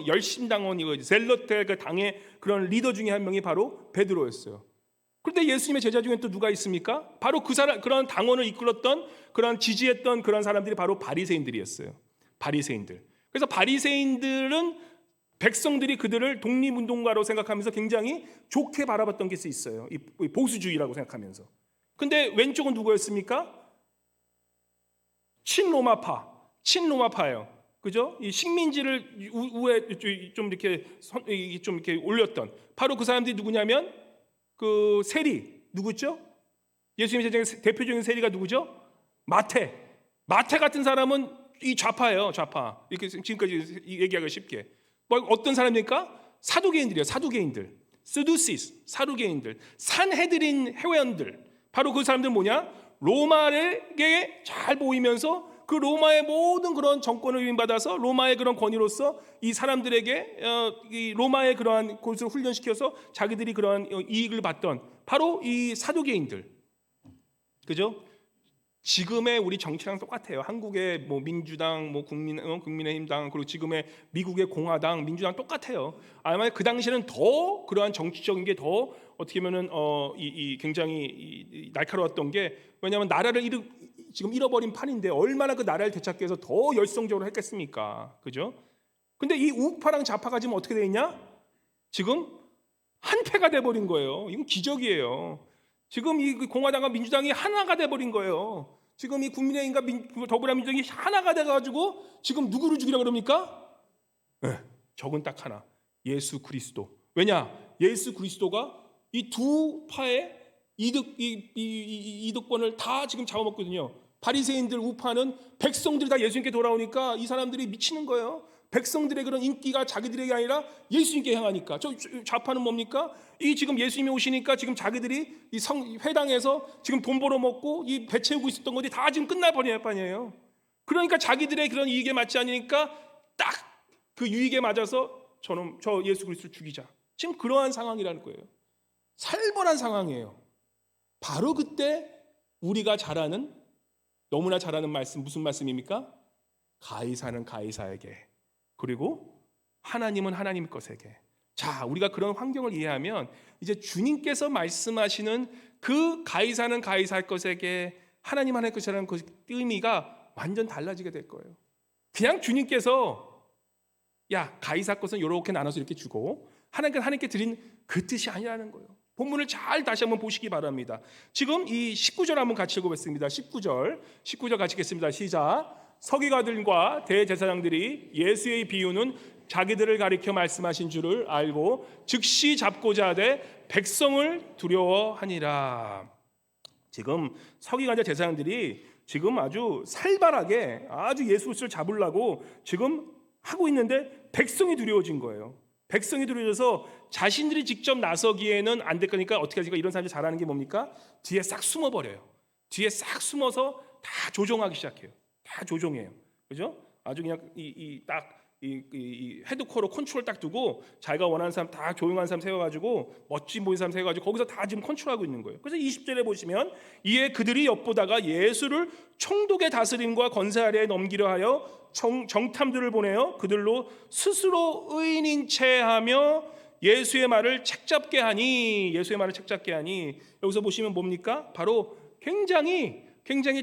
열심당원 젤럿의 그 당의 그런 리더 중에 한 명이 바로 베드로였어요. 그런데 예수님의 제자 중에 또 누가 있습니까? 바로 그 사람 그런 당원을 이끌었던 그런 지지했던 그런 사람들이 바로 바리새인들이었어요. 바리새인들. 그래서 바리새인들은 백성들이 그들을 독립운동가로 생각하면서 굉장히 좋게 바라봤던 게 있어요. 이 보수주의라고 생각하면서. 근데 왼쪽은 누구였습니까? 친로마파예요. 그죠? 이 식민지를 우에 좀 이렇게 올렸던 바로 그 사람들이 누구냐면 그 세리 누구죠? 예수님의 제자의 대표적인 세리가 누구죠? 마태 같은 사람은 이 좌파예요. 좌파. 이렇게 지금까지 얘기하기가 쉽게. 뭐 어떤 사람입니까? 사두개인들이에요. 사두개인들. 사두개인들. 산헤드린 회원들. 바로 그 사람들은 뭐냐? 로마에게 잘 보이면서 그 로마의 모든 그런 정권을 위임받아서 로마의 그런 권위로서 이 사람들에게 이 로마의 그러한 곳을 훈련시켜서 자기들이 그러한 이익을 받던 바로 이 사두개인들. 그죠? 지금의 우리 정치랑 똑같아요. 한국의 뭐 민주당, 뭐 국민의힘당, 그리고 지금의 미국의 공화당, 민주당 똑같아요. 아마 그 당시에는 더 그러한 정치적인 게 더 어떻게 보면은 굉장히 날카로웠던 게 왜냐하면 나라를 지금 잃어버린 판인데 얼마나 그 나라를 되찾기 위해서 더 열성적으로 했겠습니까? 그죠? 근데 이 우파랑 좌파가 지금 어떻게 돼 있냐? 지금 한패가 돼 버린 거예요. 이건 기적이에요. 지금 이 공화당과 민주당이 하나가 돼버린 거예요. 지금 이 국민의힘과 더불어민주당이 하나가 돼가지고 지금 누구를 죽이려고 그럽니까? 적은 딱 하나, 예수 그리스도. 왜냐? 예수 그리스도가 이 두 파의 이득권을 다 지금 잡아먹거든요. 바리새인들 우파는 백성들이 다 예수님께 돌아오니까 이 사람들이 미치는 거예요. 백성들의 그런 인기가 자기들에게 아니라 예수님께 향하니까. 저 좌파는 뭡니까? 이 지금 예수님이 오시니까 지금 자기들이 이 회당에서 지금 돈 벌어먹고 이 배 채우고 있었던 것이 다 지금 끝나버릴 판이에요. 그러니까 자기들의 그런 이익에 맞지 않으니까 딱 그 유익에 맞아서 저 예수 그리스도를 죽이자. 지금 그러한 상황이라는 거예요. 살벌한 상황이에요. 바로 그때 우리가 너무나 잘 아는 말씀 무슨 말씀입니까? 가이사는 가이사에게 그리고 하나님은 하나님 것에게. 자, 우리가 그런 환경을 이해하면 이제 주님께서 말씀하시는 그 가이사는 가이사 것에게 하나님 하나님 것이라는 그 의미가 완전 달라지게 될 거예요. 그냥 주님께서 가이사 것은 이렇게 나눠서 이렇게 주고 하나님께 드린 그 뜻이 아니라는 거예요. 본문을 잘 다시 한번 보시기 바랍니다. 지금 이 19절 한번 같이 읽어보겠습니다. 19절 같이 읽겠습니다. 시작. 서기관들과 대제사장들이 예수의 비유는 자기들을 가리켜 말씀하신 줄을 알고 즉시 잡고자 하되 백성을 두려워하니라. 지금 서기관과 제사장들이 지금 아주 살벌하게 아주 예수 그리스도를 잡으려고 지금 하고 있는데 백성이 두려워진 거예요. 백성이 두려워져서 자신들이 직접 나서기에는 안 될 거니까 어떻게 하지? 이런 사람들이 잘하는 게 뭡니까? 뒤에 싹 숨어버려요. 뒤에 싹 숨어서 다 조종하기 시작해요. 다 조종해요. 그죠? 아주 그냥 이 헤드코어로 컨트롤 딱 두고 자기가 원하는 사람 다 조용한 사람 세워가지고 멋진 보이는 사람 세워가지고 거기서 다 지금 컨트롤하고 있는 거예요. 그래서 20절에 보시면 이에 그들이 엿보다가 예수를 총독의 다스림과 권세 아래에 넘기려 하여 정탐들을 보내어 그들로 스스로 의인인 체하며 예수의 말을 책잡게 하니, 예수의 말을 책잡게 하니, 여기서 보시면 뭡니까? 바로 굉장히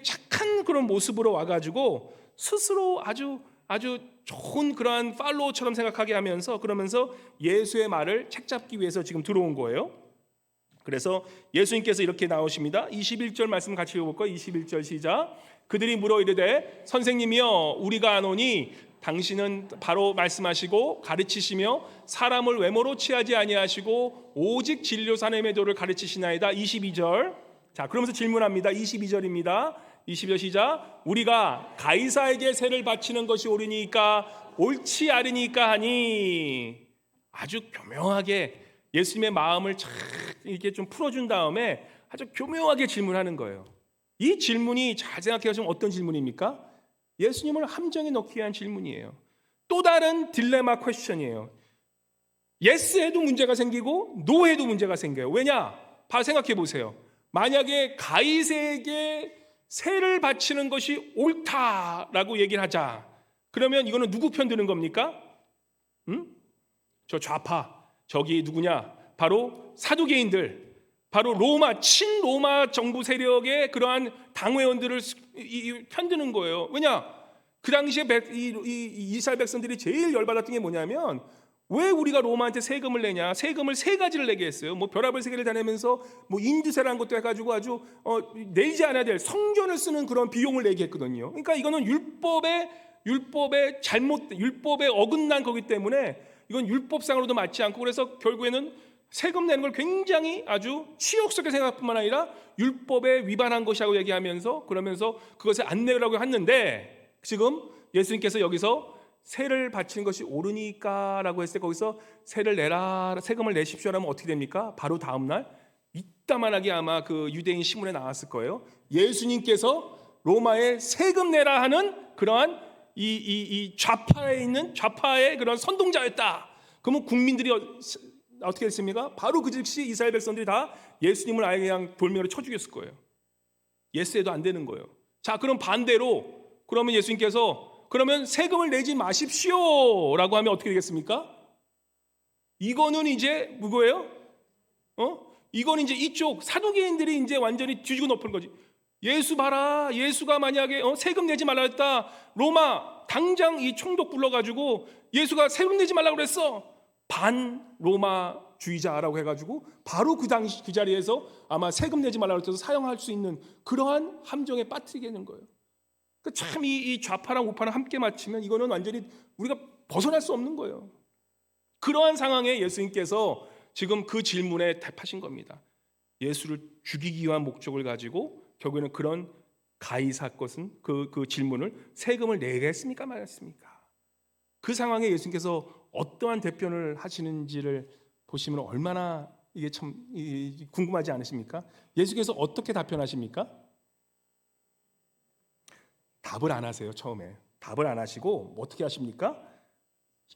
착한 그런 모습으로 와가지고 스스로 아주 좋은 그러한 팔로워처럼 생각하게 하면서, 그러면서 예수의 말을 책잡기 위해서 지금 들어온 거예요. 그래서 예수님께서 이렇게 나오십니다. 21절 말씀 같이 읽어볼까요? 21절 시작. 그들이 물어 이르되 선생님이여 우리가 아노니 당신은 바로 말씀하시고 가르치시며 사람을 외모로 취하지 아니하시고 오직 진료 사람의 도를 가르치시나이다. 22절. 자, 그러면서 질문합니다. 22절입니다. 22절 시작. 우리가 가이사에게 세를 바치는 것이 옳으니까 옳지 않으니까 하니. 아주 교묘하게 예수님의 마음을 참 이렇게 좀 풀어준 다음에 아주 교묘하게 질문하는 거예요. 이 질문이 잘 생각해 보시면 어떤 질문입니까? 예수님을 함정에 넣기 위한 질문이에요. 또 다른 딜레마 퀘스천이에요. 예스해도 문제가 생기고 노해도 문제가 생겨요. 왜냐? 바로 생각해 보세요. 만약에 가이사에게 세를 바치는 것이 옳다라고 얘기를 하자. 그러면 이거는 누구 편 드는 겁니까? 저 좌파, 저기 누구냐? 바로 사두개인들, 바로 로마, 친로마 정부 세력의 그러한 당회원들을 편드는 거예요. 왜냐? 그 당시에 이스라엘 백성들이 제일 열받았던 게 뭐냐면, 왜 우리가 로마한테 세금을 내냐? 세금을 세 가지를 내게 했어요. 뭐 별하별 세 개를 다 내면서 뭐 인두세라는 것도 해가지고 아주 내지 않아야 될 성전을 쓰는 그런 비용을 내게 했거든요. 그러니까 이거는 율법에 율법에 어긋난 거기 때문에 이건 율법상으로도 맞지 않고, 그래서 결국에는 세금 내는 걸 굉장히 아주 치욕스럽게 생각뿐만 아니라 율법에 위반한 것이라고 얘기하면서, 그러면서 그것을 안 내라고 했는데, 지금 예수님께서 여기서 세를 바치는 것이 옳으니까라고 했을 때 거기서 세를 내라, 세금을 내십시오라면 어떻게 됩니까? 바로 다음 날 이따만하게 아마 그 유대인 신문에 나왔을 거예요. 예수님께서 로마에 세금 내라 하는 그러한 이 좌파에 있는 좌파의 그런 선동자였다. 그러면 국민들이 어떻게 됐습니까? 바로 그 즉시 이스라엘 백성들이 다 예수님을 아예 그냥 돌멩이로 쳐 죽였을 거예요. 예스해도 안 되는 거예요. 자, 그럼 반대로 그러면 예수님께서 그러면 세금을 내지 마십시오라고 하면 어떻게 되겠습니까? 이거는 이제 누구예요? 이거는 이제 이쪽 사두개인들이 이제 완전히 뒤지고 엎은 거지. 예수 봐라. 예수가 만약에 세금 내지 말라 했다. 로마 당장 이 총독 불러가지고 예수가 세금 내지 말라고 그랬어. 반 로마주의자라고 해가지고 바로 그 당시 그 자리에서 아마 세금 내지 말라고 해서 사용할 수 있는 그러한 함정에 빠뜨리게 되는 거예요. 참 이 좌파랑 우파랑 함께 맞추면 이거는 완전히 우리가 벗어날 수 없는 거예요. 그러한 상황에 예수님께서 지금 그 질문에 답하신 겁니다. 예수를 죽이기 위한 목적을 가지고 결국에는 그런 가이사 것은 그 질문을 세금을 내겠습니까 말았습니까? 그 상황에 예수님께서 어떠한 대변을 하시는지를 보시면 얼마나 이게 참 궁금하지 않으십니까? 예수께서 어떻게 답변하십니까? 답을 안 하세요. 처음에 답을 안 하시고 어떻게 하십니까?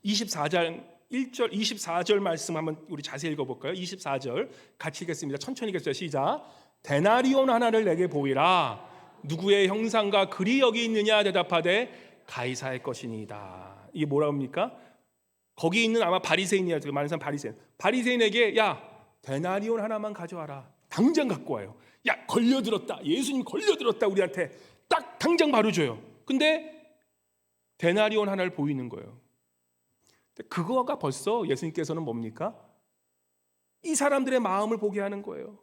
24절 1절 24절 말씀 한번 우리 자세히 읽어볼까요? 24절 같이 읽겠습니다. 천천히 읽겠어요. 시작. 데나리온 하나를 내게 보이라. 누구의 형상과 글이 여기 있느냐 대답하되 가이사의 것이니이다. 이게 뭐라고 합니까? 거기 있는 아마 바리새인이야. 많은 사람 바리새인에게 야 데나리온 하나만 가져와라. 당장 갖고 와요. 야 걸려들었다. 예수님 걸려들었다. 우리한테 딱 당장 바로 줘요. 근데 데나리온 하나를 보이는 거예요. 그거가 벌써 예수님께서는 뭡니까? 이 사람들의 마음을 보게 하는 거예요.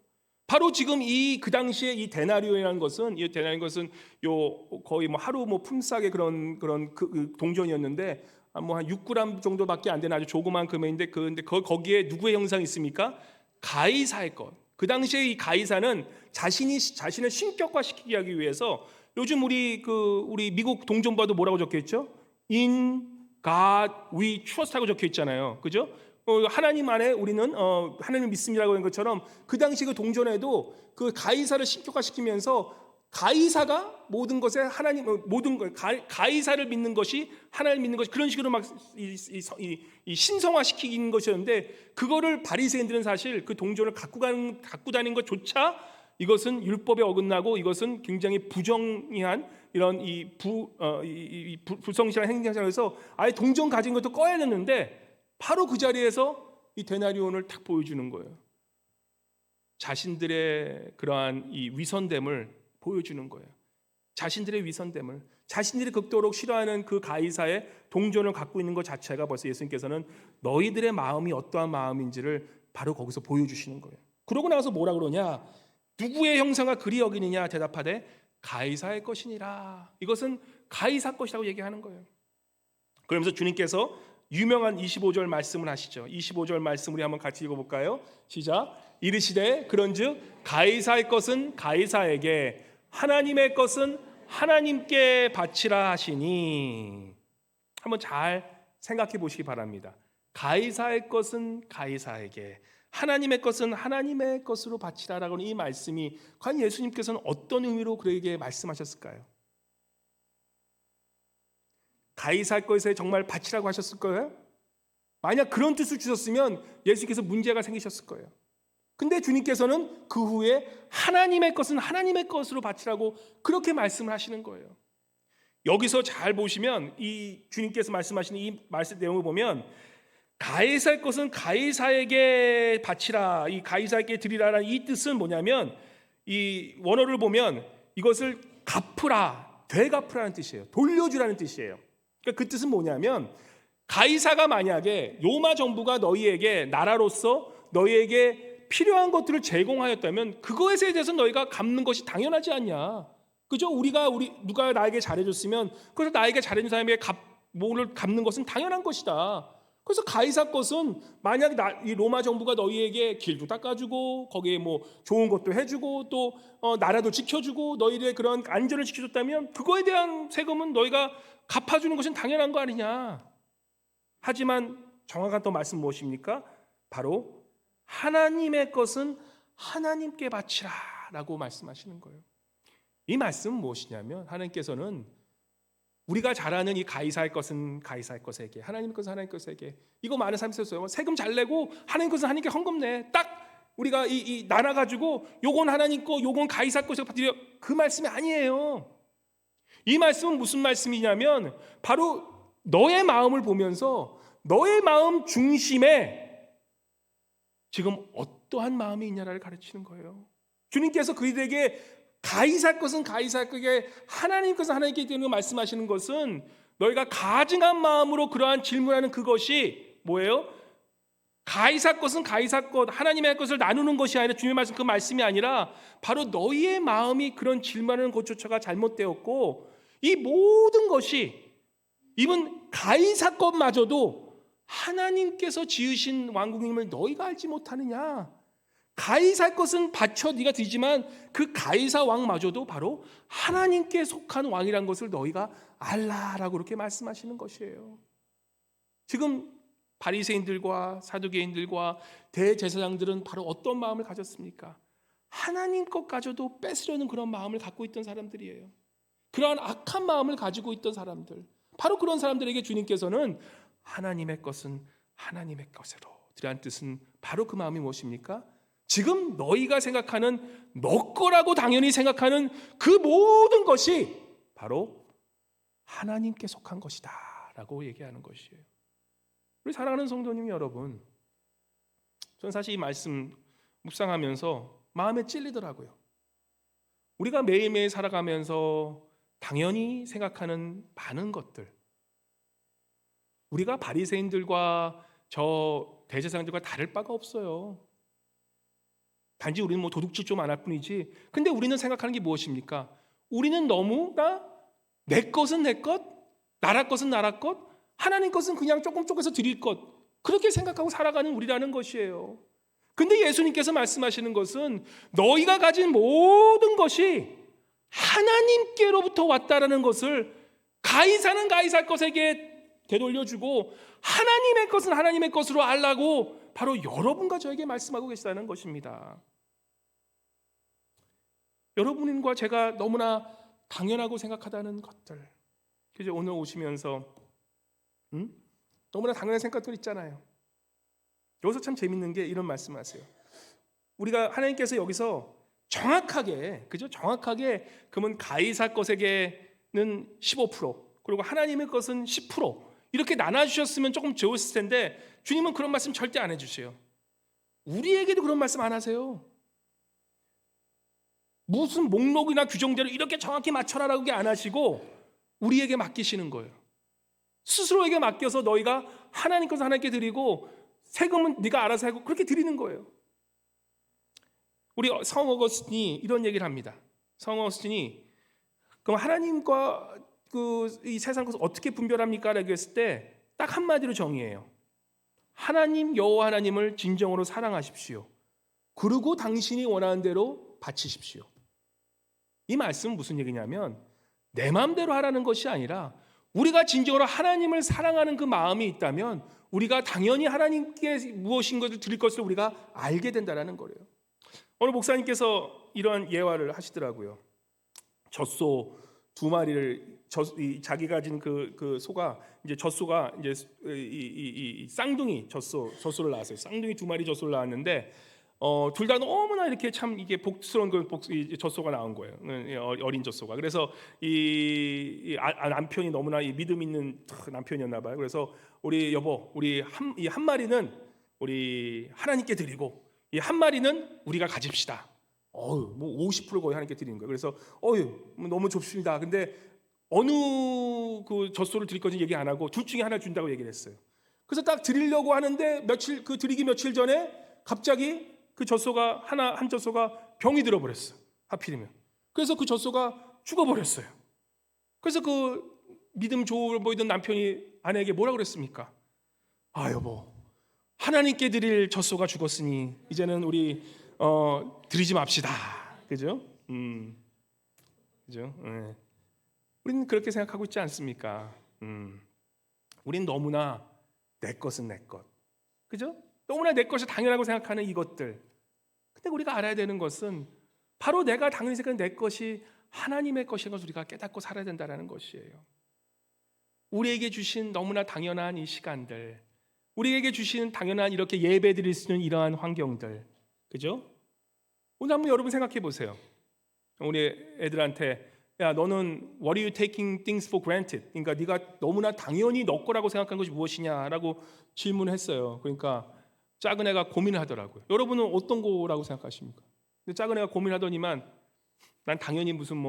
바로 지금 그 당시에 이 데나리온이라는 것은 거의 하루 품삯의 그런 동전이었는데 뭐 한 6g 정도밖에 안 되는 아주 조그만 금액인데 근데 거기에 누구의 형상이 있습니까? 가이사의 것. 그 당시에 이 가이사는 자신을 신격화시키기 하기 위해서 요즘 우리 미국 동전봐도 뭐라고 적혀 있죠? In God we trust하고 적혀 있잖아요. 그죠? 하나님 안에 우리는 하나님을 믿습니다라고 한 것처럼 그 당시 그 동전에도 그 가이사를 신격화시키면서 가이사가 모든 것에 하나님 가이사를 믿는 것이 하나님 믿는 것이 그런 식으로 막 이 신성화시키는 것이었는데 그거를 바리새인들은 사실 그 동전을 갖고 다니는 것조차 이것은 율법에 어긋나고 이것은 굉장히 부정의한 이런 불성실한 행동에서 아예 동정 가진 것도 꺼야 되는데 바로 그 자리에서 이 데나리온을 딱 보여주는 거예요. 자신들의 그러한 이 위선됨을 보여주는 거예요. 자신들의 위선됨을, 자신들이 극도로 싫어하는 그 가이사의 동전을 갖고 있는 것 자체가 벌써 예수님께서는 너희들의 마음이 어떠한 마음인지를 바로 거기서 보여주시는 거예요. 그러고 나서 뭐라 그러냐? 누구의 형상과 그리 여기느냐? 대답하되 가이사의 것이니라. 이것은 가이사 것이라고 얘기하는 거예요. 그러면서 주님께서 유명한 25절 말씀을 하시죠. 25절 말씀 우리 한번 같이 읽어볼까요? 시작. 이르시되 그런즉 가이사의 것은 가이사에게, 하나님의 것은 하나님께 바치라 하시니. 한번 잘 생각해 보시기 바랍니다. 가이사의 것은 가이사에게, 하나님의 것은 하나님의 것으로 바치라라고 하는 이 말씀이 과연 예수님께서는 어떤 의미로 그에게 말씀하셨을까요? 가이사의 것에 정말 바치라고 하셨을 거예요? 만약 그런 뜻을 주셨으면 예수님께서 문제가 생기셨을 거예요. 근데 주님께서는 그 후에 하나님의 것은 하나님의 것으로 바치라고 그렇게 말씀을 하시는 거예요. 여기서 잘 보시면 이 주님께서 말씀하시는 이 말씀 내용을 보면 가이사의 것은 가이사에게 바치라, 이 가이사에게 드리라라는 이 뜻은 뭐냐면 이 원어를 보면 이것을 갚으라, 되갚으라는 뜻이에요. 돌려주라는 뜻이에요. 그러니까 그 뜻은 뭐냐면 가이사가 만약에 로마 정부가 너희에게 나라로서 너희에게 필요한 것들을 제공하였다면 그거에 대해서 너희가 갚는 것이 당연하지 않냐? 그죠? 누가 나에게 잘해줬으면 그래서 나에게 잘해준 사람에게 뭐를 갚는 것은 당연한 것이다. 그래서 가이사 것은 만약 이 로마 정부가 너희에게 길도 닦아주고 거기에 뭐 좋은 것도 해주고 또 나라도 지켜주고 너희들의 그런 안전을 지켜줬다면 그거에 대한 세금은 너희가 갚아주는 것은 당연한 거 아니냐? 하지만 정확한 또 말씀 무엇입니까? 바로 하나님의 것은 하나님께 바치라라고 말씀하시는 거예요. 이 말씀은 무엇이냐면 하나님께서는 우리가 잘 아는 이 가이사의 것은 가이사의 것에게, 하나님의 것은 하나님의 것에게, 이거 많은 사람이 썼어요. 세금 잘 내고 하나님 것은 하나님께 헌금 내. 딱 우리가 이 나눠 가지고 요건 하나님 거, 요건 가이사 것에 드려. 그 말씀이 아니에요. 이 말씀은 무슨 말씀이냐면 바로 너의 마음을 보면서 너의 마음 중심에 지금 어떠한 마음이 있냐를 가르치는 거예요. 주님께서 그들에게 가이사 것은 가이사에게, 하나님 것은 하나님께 드리는 말씀하시는 것은 너희가 가증한 마음으로 그러한 질문하는 그것이 뭐예요? 가이사 것은 가이사 것, 하나님의 것을 나누는 것이 아니라 주님의 말씀 그 말씀이 아니라 바로 너희의 마음이 그런 질문하는 것조차가 잘못되었고 이 모든 것이 이분 가이사 것마저도 하나님께서 지으신 왕국임을 너희가 알지 못하느냐? 가이사 것은 바쳐 네가 드리지만 그 가이사 왕마저도 바로 하나님께 속한 왕이란 것을 너희가 알라라고 그렇게 말씀하시는 것이에요. 지금 바리새인들과 사두개인들과 대제사장들은 바로 어떤 마음을 가졌습니까? 하나님 것까지도 뺏으려는 그런 마음을 갖고 있던 사람들이에요. 그러한 악한 마음을 가지고 있던 사람들, 바로 그런 사람들에게 주님께서는 하나님의 것은 하나님의 것으로 드리라는 뜻은 바로 그 마음이 무엇입니까? 지금 너희가 생각하는 너 거라고 당연히 생각하는 그 모든 것이 바로 하나님께 속한 것이다 라고 얘기하는 것이에요. 우리 사랑하는 성도님 여러분, 저는 사실 이 말씀 묵상하면서 마음에 찔리더라고요. 우리가 매일매일 살아가면서 당연히 생각하는 많은 것들, 우리가 바리새인들과 저 대제사장들과 다를 바가 없어요. 단지 우리는 뭐 도둑질 좀 안 할 뿐이지. 근데 우리는 생각하는 게 무엇입니까? 우리는 너무나 내 것은 내 것, 나라 것은 나라 것, 하나님 것은 그냥 조금 쪼개서 드릴 것, 그렇게 생각하고 살아가는 우리라는 것이에요. 근데 예수님께서 말씀하시는 것은 너희가 가진 모든 것이 하나님께로부터 왔다라는 것을 가이사는 가이사 것에게 되돌려주고 하나님의 것은 하나님의 것으로 알라고 바로 여러분과 저에게 말씀하고 계시다는 것입니다. 여러분과 제가 너무나 당연하고 생각하다는 것들, 그죠? 오늘 오시면서 너무나 당연한 생각들 있잖아요. 여기서 참 재밌는 게 이런 말씀하세요. 우리가 하나님께서 여기서 정확하게, 그죠? 정확하게 그러면 가이사 것에게는 15%, 그리고 하나님의 것은 10% 이렇게 나눠주셨으면 조금 좋았을 텐데 주님은 그런 말씀 절대 안 해주세요. 우리에게도 그런 말씀 안 하세요. 무슨 목록이나 규정대로 이렇게 정확히 맞춰라라고 그게 안 하시고 우리에게 맡기시는 거예요. 스스로에게 맡겨서 너희가 하나님 것을 하나님께 드리고 세금은 네가 알아서 하고 그렇게 드리는 거예요. 우리 성 어거스틴이 이런 얘기를 합니다. 성 어거스틴이 그럼 하나님과 이 세상 것을 어떻게 분별합니까? 라고 했을 때 딱 한마디로 정의해요. 하나님 여호와 하나님을 진정으로 사랑하십시오. 그리고 당신이 원하는 대로 바치십시오. 이 말씀은 무슨 얘기냐면 내 마음대로 하라는 것이 아니라 우리가 진정으로 하나님을 사랑하는 그 마음이 있다면 우리가 당연히 하나님께 무엇인 것을 드릴 것을 우리가 알게 된다는 거예요. 오늘 목사님께서 이런 예화를 하시더라고요. 젖소 2마리를 자기가 가진 그 소가 이제 젖소가 이제 이 쌍둥이 젖소를 낳았어요. 쌍둥이 2마리 젖소를 낳았는데 둘 다 너무나 이렇게 참 이게 복스러운 젖소가 나온 거예요. 어린 젖소가. 그래서 이 남편이 너무나 이 믿음 있는 남편이었나 봐요. 그래서 우리 여보, 우리 한 마리는 우리 하나님께 드리고 이 한 마리는 우리가 가집시다. 뭐 50% 거의 하나님께 드리는 거예요. 그래서 너무 좋습니다. 근데 어느 그 젖소를 드릴 건지 얘기 안 하고 둘 중에 하나 준다고 얘기를 했어요. 그래서 딱 드리려고 하는데 드리기 며칠 전에 갑자기 그 젖소가 한 젖소가 병이 들어버렸어. 하필이면. 그래서 그 젖소가 죽어버렸어요. 그래서 그 믿음 좋아 보이던 남편이 아내에게 뭐라 그랬습니까? 여보, 하나님께 드릴 젖소가 죽었으니 이제는 우리 드리지 맙시다. 그죠? 그죠? 네. 우리는 그렇게 생각하고 있지 않습니까? 우린 너무나 내 것은 내 것. 그죠? 너무나 내 것이 당연하고 생각하는 이것들. 근데 우리가 알아야 되는 것은 바로 내가 당연히 생각하는 내 것이 하나님의 것인 것을 우리가 깨닫고 살아야 된다는 것이에요. 우리에게 주신 너무나 당연한 이 시간들, 우리에게 주신 당연한 이렇게 예배 드릴 수 있는 이러한 환경들, 그죠? 오늘 한번 여러분 생각해 보세요. 우리 애들한테 야, 너는 what are you taking things for granted? 그러니까 네가 너무나 당연히 너 거라고 생각한 것이 무엇이냐라고 질문했어요. 그러니까 작은 애가 고민을 하더라고요. 여러분은 어떤 거라고 생각하십니까? 근데 작은 애가 고민하더니만 난 당연히 무슨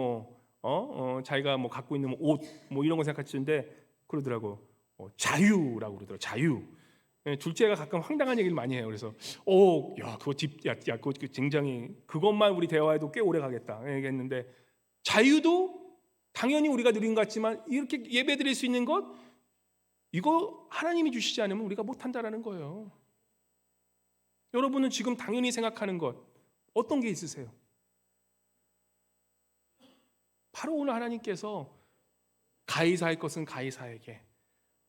자기가 갖고 있는 옷 이런 거 생각했는데 그러더라고. 자유라고 그러더라고. 자유. 네, 둘째가 가끔 황당한 얘기를 많이 해요. 그래서 그거 굉장히 그것만 우리 대화에도 꽤 오래 가겠다 얘기했는데 자유도 당연히 우리가 누린 것 같지만 이렇게 예배 드릴 수 있는 것 이거 하나님이 주시지 않으면 우리가 못한다라는 거예요. 여러분은 지금 당연히 생각하는 것 어떤 게 있으세요? 바로 오늘 하나님께서 가이사의 것은 가이사에게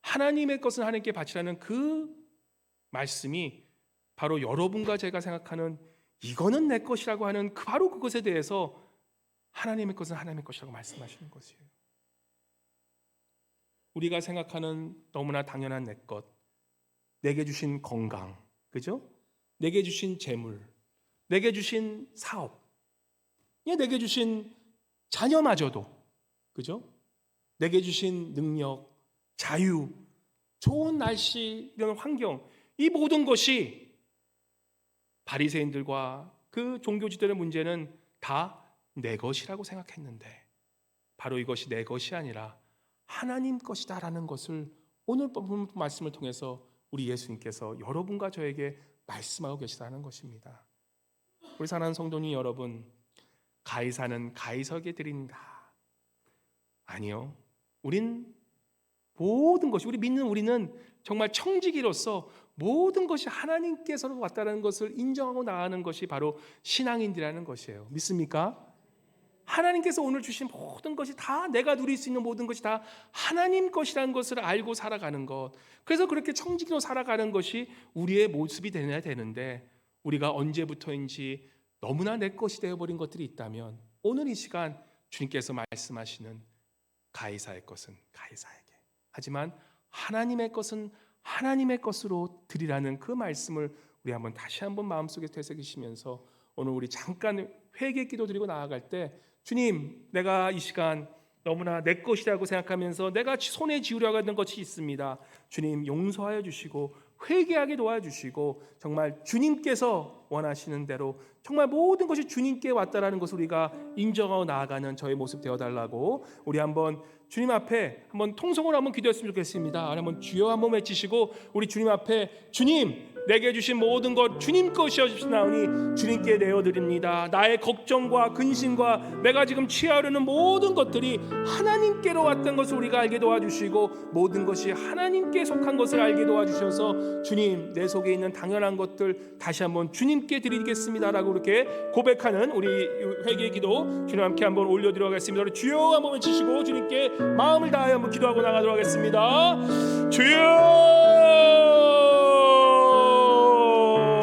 하나님의 것은 하나님께 바치라는 그 말씀이 바로 여러분과 제가 생각하는 이거는 내 것이라고 하는 바로 그것에 대해서 하나님의 것은 하나님의 것이라고 말씀하시는 것이에요. 우리가 생각하는 너무나 당연한 내 것, 내게 주신 건강, 그죠? 내게 주신 재물, 내게 주신 사업, 내게 주신 자녀마저도, 그죠? 내게 주신 능력, 자유, 좋은 날씨, 이런 환경, 이 모든 것이 바리새인들과 그 종교지들의 문제는 다 내 것이라고 생각했는데 바로 이것이 내 것이 아니라 하나님 것이다라는 것을 오늘 본 말씀을 통해서 우리 예수님께서 여러분과 저에게 말씀하고 계시다는 것입니다. 우리 사랑하는 성도님 여러분, 가이사는 가이사에게 드린다. 아니요. 우린 모든 것이 우리는 정말 청지기로서 모든 것이 하나님께서 왔다는 것을 인정하고 나아가는 것이 바로 신앙인들이라는 것이에요. 믿습니까? 하나님께서 오늘 주신 모든 것이 다 내가 누릴 수 있는 모든 것이 다 하나님 것이라는 것을 알고 살아가는 것. 그래서 그렇게 청지기로 살아가는 것이 우리의 모습이 되어야 되는데 우리가 언제부터인지 너무나 내 것이 되어버린 것들이 있다면 오늘 이 시간 주님께서 말씀하시는 가이사의 것은 가이사에게 하지만 하나님의 것은 하나님의 것으로 드리라는 그 말씀을 우리 다시 한번 마음속에 되새기시면서 오늘 우리 잠깐 회개 기도 드리고 나아갈 때 주님, 내가 이 시간 너무나 내 것이라고 생각하면서 내가 손에 쥐우려고 하는 것이 있습니다. 주님 용서하여 주시고 회개하게 도와주시고 정말 주님께서 원하시는 대로 정말 모든 것이 주님께 왔다라는 것을 우리가 인정하고 나아가는 저의 모습 되어달라고 우리 한번 주님 앞에 한번 통성으로 한번 기도했으면 좋겠습니다. 한번 주여 한번 외치시고 우리 주님 앞에 주님 내게 주신 모든 것 주님 것이옵나오니 주님께 내어드립니다. 나의 걱정과 근심과 내가 지금 취하려는 모든 것들이 하나님께로 왔던 것을 우리가 알게 도와주시고 모든 것이 하나님께 속한 것을 알게 도와주셔서 주님 내 속에 있는 당연한 것들 다시 한번 주님께 드리겠습니다라고 이렇게 고백하는 우리 회개 기도 주님 함께 한번 올려드리도록 하겠습니다. 우리 주여 한번 외치시고 주님께 마음을 다하여 한번 기도하고 나가도록 하겠습니다. 주여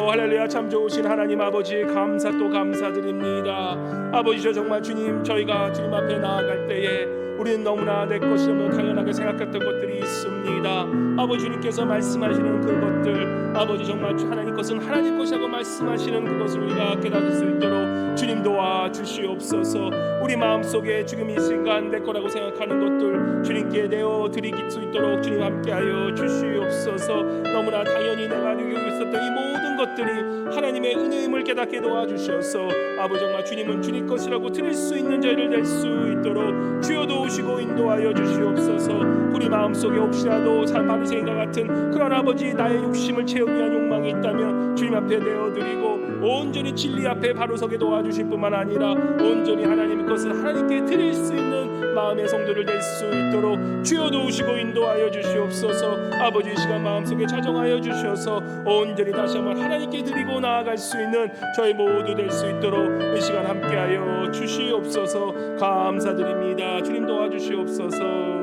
할렐루야. 참 좋으신 하나님 아버지 감사 또 감사드립니다. 아버지 저 정말 주님 저희가 주님 앞에 나아갈 때에 우리는 너무나 내 것이 너무 당연하게 생각했던 것들이 있습니다. 아버지 주님께서 말씀하시는 그것들 아버지 정말 하나님 것은 하나님 것이라고 말씀하시는 그것을 우리가 깨닫을 수 있도록 주님 도와주시옵소서. 우리 마음속에 지금 이 순간 내 거라고 생각하는 것들 주님께 내어드릴 수 있도록 주님 함께하여 주시옵소서. 너무나 당연히 내가 누리고 있었던 이 모든 것들이 하나님의 은혜임을 깨닫게 도와주셔서 아버지 정말 주님은 주님 것이라고 드릴 수 있는 저희를 낼 수 있도록 주여 도우시고 인도하여 주시옵소서. 우리 마음속에 혹시라도 바리새인과 같은 그런 아버지 나의 욕심을 채우기 위한 욕망이 있다면 주님 앞에 내어드리고 온전히 진리 앞에 바로 서게 도와주실 뿐만 아니라 온전히 하나님의 것을 하나님께 드릴 수 있는 마음의 성도를 낼 수 있도록 주여 도우시고 인도하여 주시옵소서. 아버지 이 시간 마음속에 자정하여 주셔서 온전히 다시 한번 하나님께 드리고 나아갈 수 있는 저희 모두 될 수 있도록 이 시간 함께하여 주시옵소서. 감사드립니다. 주님 도와주시옵소서.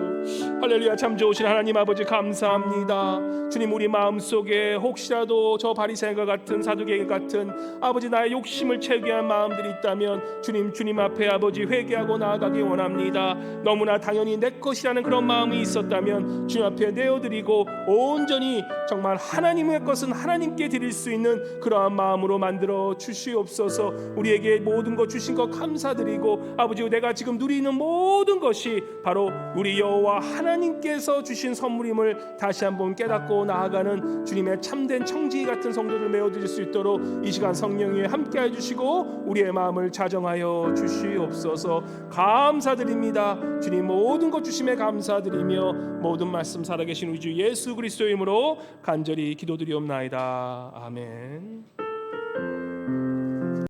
할렐루야. 참 좋으신 하나님 아버지 감사합니다. 주님 우리 마음속에 혹시라도 저 바리새인과 같은 사두개인 같은 아버지 나의 욕심을 채우기 위한 마음들이 있다면 주님 앞에 아버지 회개하고 나아가기 원합니다. 너무나 당연히 내 것이라는 그런 마음이 있었다면 주님 앞에 내어드리고 온전히 정말 하나님의 것은 하나님께 드릴 수 있는 그러한 마음으로 만들어 주시옵소서. 우리에게 모든 것 주신 것 감사드리고 아버지 내가 지금 누리는 모든 것이 바로 우리 여호와 하나님께서 주신 선물임을 다시 한번 깨닫고 나아가는 주님의 참된 청지 같은 성도를 메워드릴 수 있도록 이 시간 성령이 함께해 주시고 우리의 마음을 자정하여 주시옵소서. 감사드립니다. 주님 모든 것 주심에 감사드리며 모든 말씀 살아계신 우리 주 예수 그리스도의 이름으로 간절히 기도드리옵나이다. 아멘.